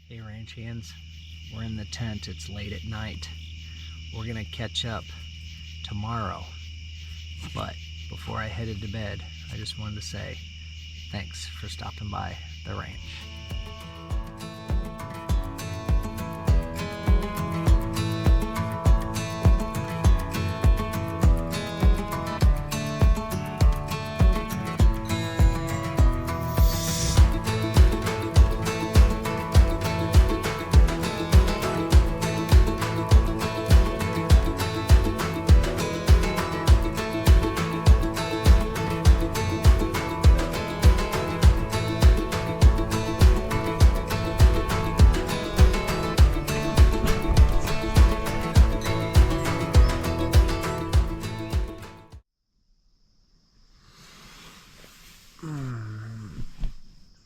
Hey ranch hands, we're in the tent, it's late at night. We're gonna catch up tomorrow. But before I headed to bed, I just wanted to say thanks for stopping by the ranch.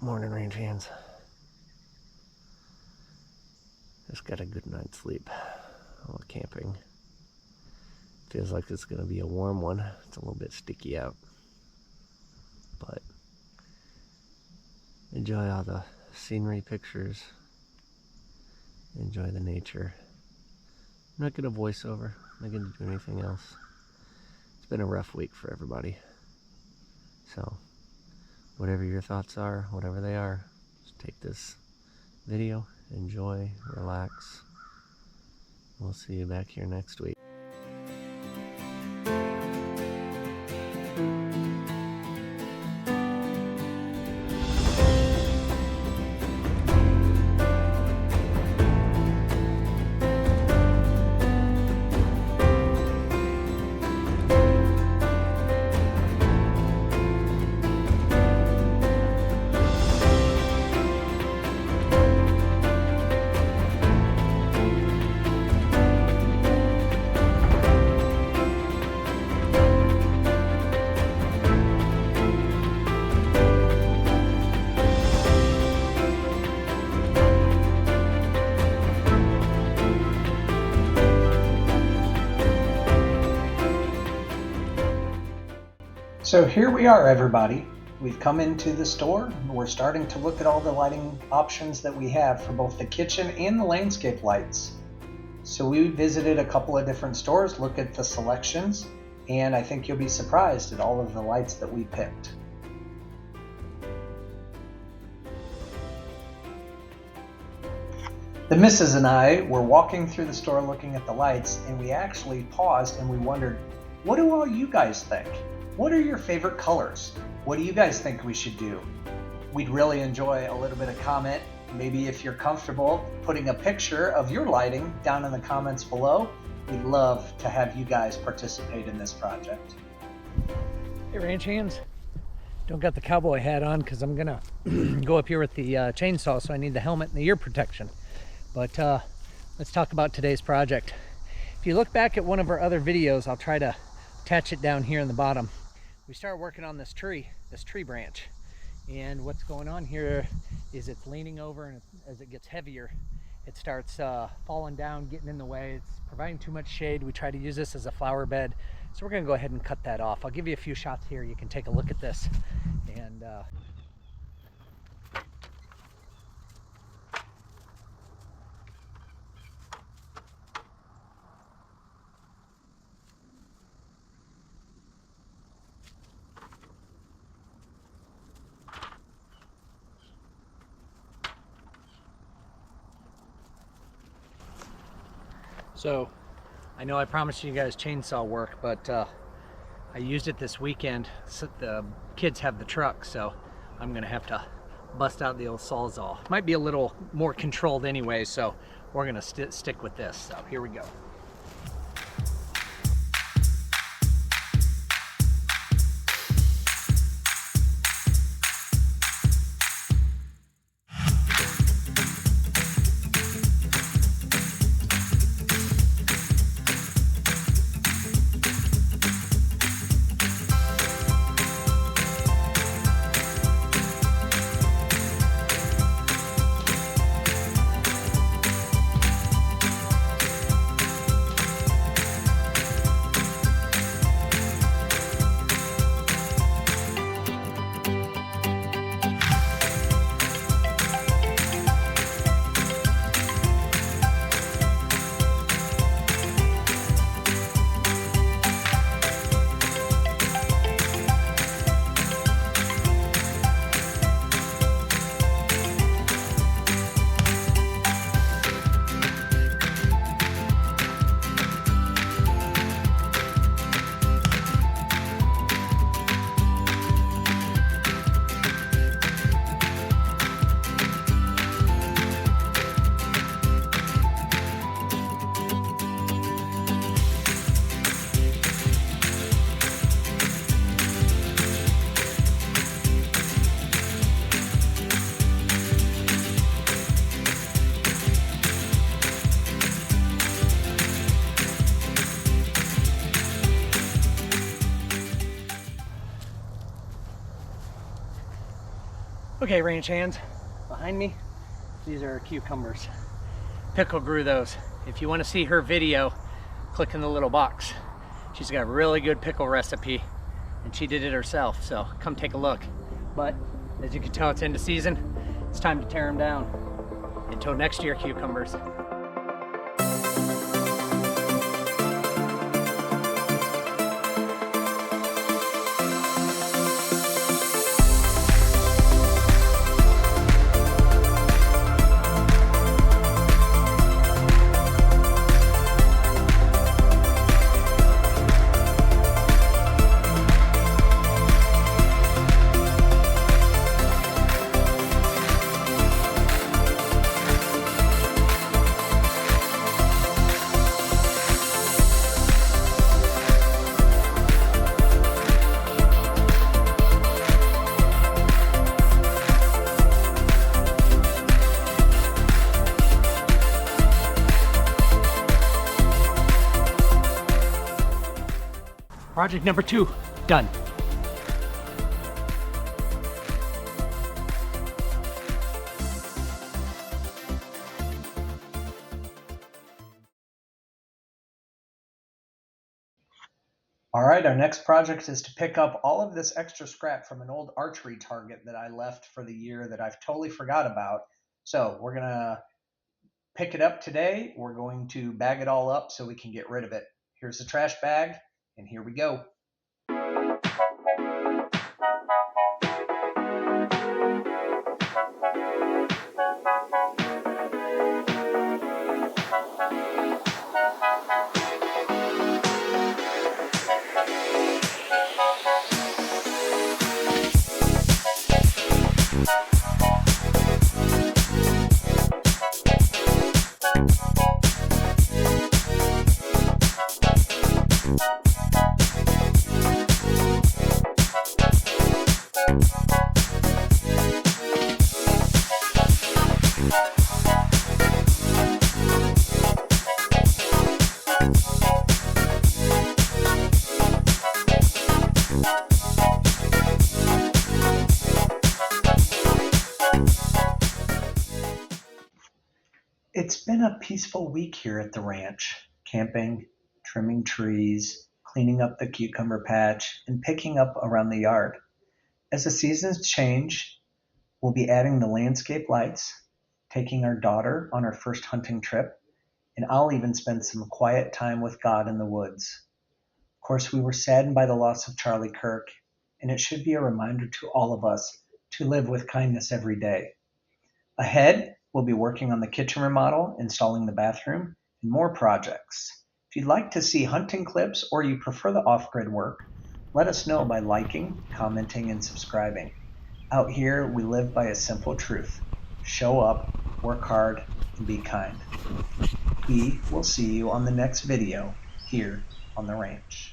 Morning range hands. Just got a good night's sleep while camping. Feels like it's gonna be a warm one. It's a little bit sticky out, but enjoy all the scenery pictures. Enjoy the nature. I'm not gonna voice over. I'm not gonna do anything else. It's been a rough week for everybody. So whatever your thoughts are, whatever they are, just take this video, enjoy, relax. We'll see you back here next week. So here we are, everybody. We've come into the store. We're starting to look at all the lighting options that we have for both the kitchen and the landscape lights. So we visited a couple of different stores, look at the selections, and I think you'll be surprised at all of the lights that we picked. The missus and I were walking through the store looking at the lights, and we actually paused and we wondered, what do all you guys think? What are your favorite colors? What do you guys think we should do? We'd really enjoy a little bit of comment. Maybe if you're comfortable putting a picture of your lighting down in the comments below, we'd love to have you guys participate in this project. Hey ranch hands, don't got the cowboy hat on because I'm gonna go up here with the chainsaw, so I need the helmet and the ear protection. But let's talk about today's project. If you look back at one of our other videos, I'll try to attach it down here in the bottom. We started working on this tree branch, and what's going on here is it's leaning over, and as it gets heavier it starts falling down, getting in the way. It's providing too much shade. We try to use this as a flower bed, so we're gonna go ahead and cut that off. I'll give you a few shots here. You can take a look at this, and so I know I promised you guys chainsaw work, but I used it this weekend. So the kids have the truck, so I'm gonna have to bust out the old Sawzall. Might be a little more controlled anyway, so we're gonna stick with this. So here we go. Okay, ranch hands, behind me, these are cucumbers. Pickle grew those. If you want to see her video, click in the little box. She's got a really good pickle recipe and she did it herself, so come take a look. But as you can tell, it's into season. It's time to tear them down. Until next year, cucumbers. Project number 2, done. All right, our next project is to pick up all of this extra scrap from an old archery target that I left for the year that I've totally forgot about. So we're gonna pick it up today. We're going to bag it all up so we can get rid of it. Here's the trash bag, and here we go. It's been a peaceful week here at the ranch, camping, trimming trees, cleaning up the cucumber patch, and picking up around the yard. As the seasons change, we'll be adding the landscape lights, taking our daughter on her first hunting trip, and I'll even spend some quiet time with God in the woods. Of course, we were saddened by the loss of Charlie Kirk, and it should be a reminder to all of us to live with kindness every day. Ahead, we'll be working on the kitchen remodel, installing the bathroom, and more projects. If you'd like to see hunting clips or you prefer the off-grid work, let us know by liking, commenting, and subscribing. Out here, we live by a simple truth. Show up, work hard, and be kind. We will see you on the next video here on the ranch.